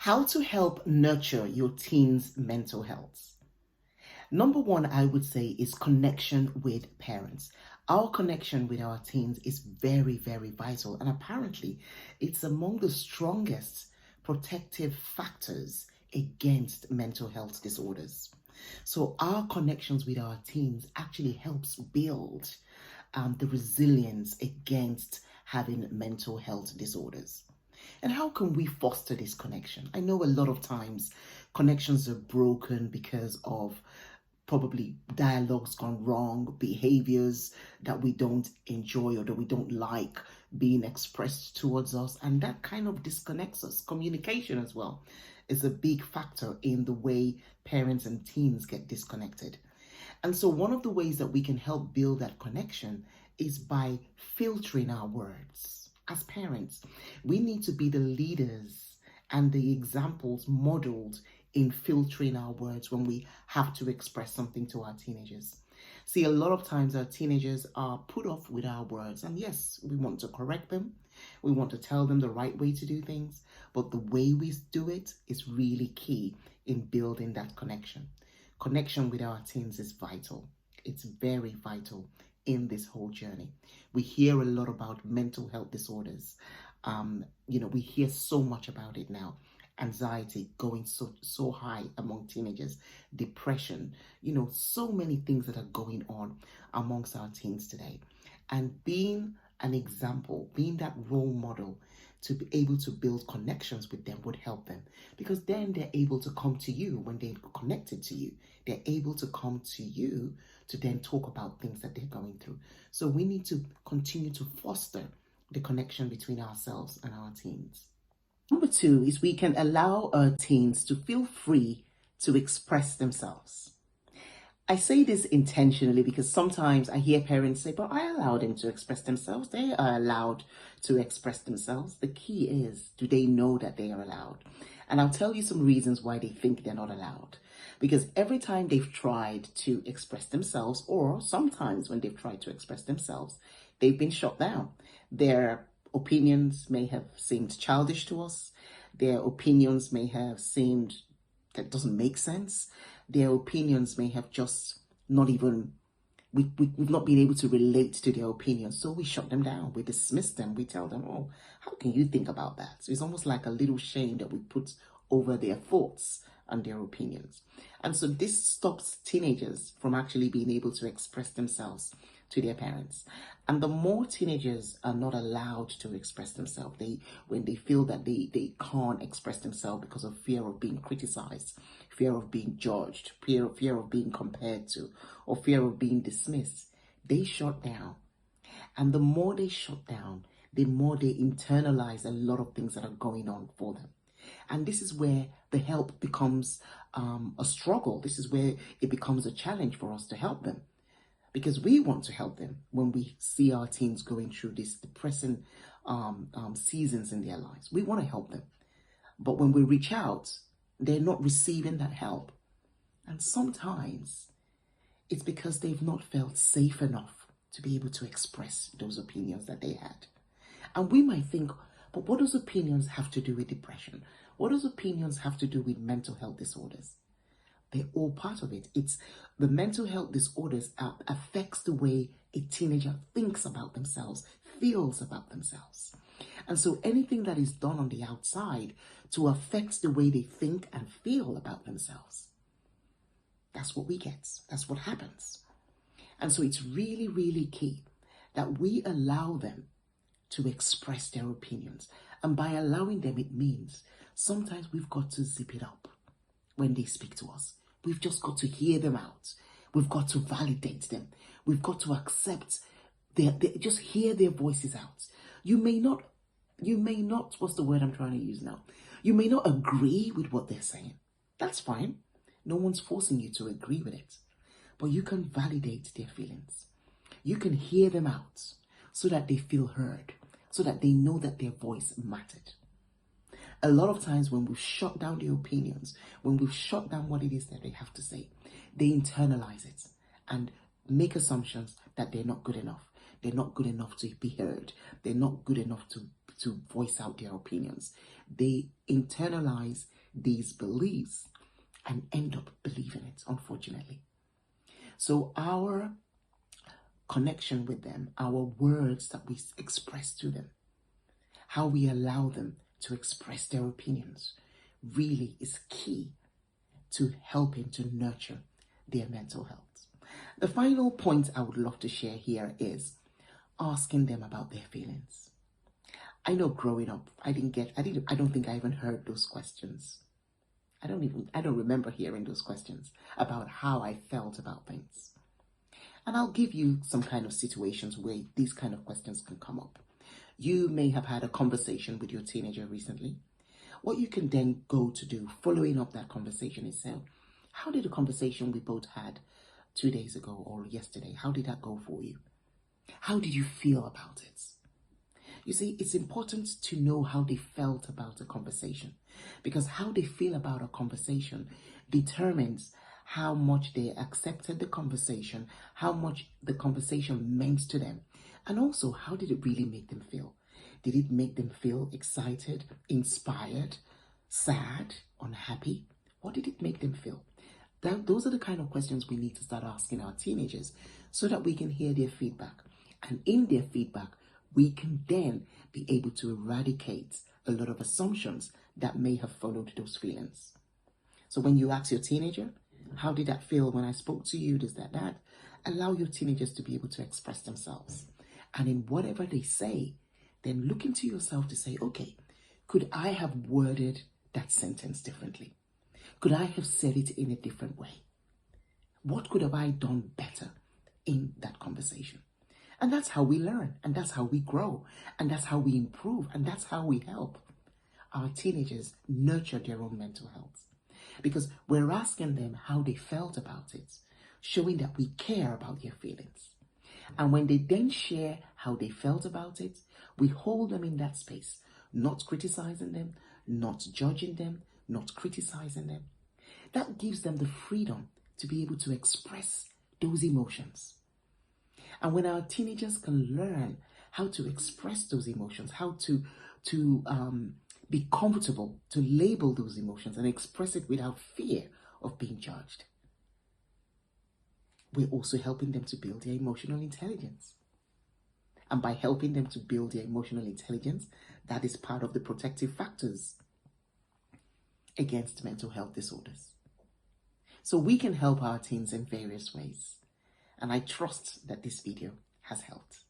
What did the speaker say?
How to help nurture your teens' mental health. Number one, I would say, is connection with parents. Our connection with our teens is very, very vital. And apparently, it's among the strongest protective factors against mental health disorders. So, our connections with our teens actually helps build the resilience against having mental health disorders. And how can we foster this connection? I know a lot of times connections are broken because of probably dialogues gone wrong, behaviors that we don't enjoy or that we don't like being expressed towards us, and that kind of disconnects us. Communication as well is a big factor in the way parents and teens get disconnected. And so one of the ways that we can help build that connection is by filtering our words. As parents, we need to be the leaders and the examples modeled in filtering our words when we have to express something to our teenagers. See, a lot of times our teenagers are put off with our words, and yes, we want to correct them. We want to tell them the right way to do things, but the way we do it is really key in building that connection. Connection with our teens is vital. It's very vital in this whole journey. We hear a lot about mental health disorders. We hear so much about it now. Anxiety going so high among teenagers, depression, so many things that are going on amongst our teens today. And being an example, being that role model to be able to build connections with them would help them, because then they're able to come to you when they're connected to you. They're able to come to you to then talk about things that they're going through. So we need to continue to foster the connection between ourselves and our teens. Number two is we can allow our teens to feel free to express themselves. I say this intentionally because sometimes I hear parents say, but I allow them to express themselves. They are allowed to express themselves. The key is, do they know that they are allowed? And I'll tell you some reasons why they think they're not allowed. Because every time they've tried to express themselves, or sometimes when they've tried to express themselves, they've been shut down. Their opinions may have seemed childish to us. Their opinions may have seemed that doesn't make sense. Their opinions may have just not even, we've not been able to relate to their opinions. So we shut them down, we dismiss them, we tell them, oh, how can you think about that? So it's almost like a little shame that we put over their thoughts and their opinions. And so this stops teenagers from actually being able to express themselves to their parents. And the more teenagers are not allowed to express themselves, when they feel that they can't express themselves because of fear of being criticized, fear of being judged, fear of being compared to, or fear of being dismissed, they shut down. And the more they shut down, the more they internalize a lot of things that are going on for them. And this is where the help becomes a struggle. This is where it becomes a challenge for us to help them. Because we want to help them when we see our teens going through these depressing seasons in their lives. We want to help them. But when we reach out, they're not receiving that help. And sometimes it's because they've not felt safe enough to be able to express those opinions that they had. And we might think, but what does opinions have to do with depression? What does opinions have to do with mental health disorders? They're all part of it. It's the mental health disorders affects the way a teenager thinks about themselves, feels about themselves. And so anything that is done on the outside to affect the way they think and feel about themselves, that's what we get. That's what happens. And so it's really, really key that we allow them to express their opinions. And by allowing them, it means sometimes we've got to zip it up when they speak to us. We've just got to hear them out. We've got to validate them. We've got to accept just hear their voices out. You may not, what's the word I'm trying to use now? You may not agree with what they're saying. That's fine. No one's forcing you to agree with it. But you can validate their feelings. You can hear them out so that they feel heard, so that they know that their voice mattered. A lot of times when we've shut down their opinions, when we've shut down what it is that they have to say, they internalize it and make assumptions that they're not good enough. They're not good enough to be heard. They're not good enough to voice out their opinions. They internalize these beliefs and end up believing it, unfortunately. So our connection with them, our words that we express to them, how we allow them to express their opinions, really is key to helping to nurture their mental health. The final point I would love to share here is asking them about their feelings. I know growing up, I don't think I even heard those questions. I don't remember hearing those questions about how I felt about things. And I'll give you some kind of situations where these kind of questions can come up. You may have had a conversation with your teenager recently. What you can then go to do following up that conversation is say, how did the conversation we both had 2 days ago or yesterday, how did that go for you? How did you feel about it? You see, it's important to know how they felt about a conversation, because how they feel about a conversation determines how much they accepted the conversation, how much the conversation meant to them, and also how did it really make them feel? Did it make them feel excited, inspired, sad, unhappy? What did it make them feel? Those are the kind of questions we need to start asking our teenagers so that we can hear their feedback. And in their feedback, we can then be able to eradicate a lot of assumptions that may have followed those feelings. So when you ask your teenager, how did that feel when I spoke to you, this, that, allow your teenagers to be able to express themselves. And in whatever they say, then look into yourself to say, okay, could I have worded that sentence differently? Could I have said it in a different way? What could have I done better in that conversation? And that's how we learn, and that's how we grow, and that's how we improve, and that's how we help our teenagers nurture their own mental health. Because we're asking them how they felt about it, showing that we care about their feelings. And when they then share how they felt about it, we hold them in that space, not criticizing them, not judging them, not criticizing them. That gives them the freedom to be able to express those emotions. And when our teenagers can learn how to express those emotions, how to be comfortable to label those emotions and express it without fear of being judged, we're also helping them to build their emotional intelligence. And by helping them to build their emotional intelligence, that is part of the protective factors against mental health disorders. So we can help our teens in various ways. And I trust that this video has helped.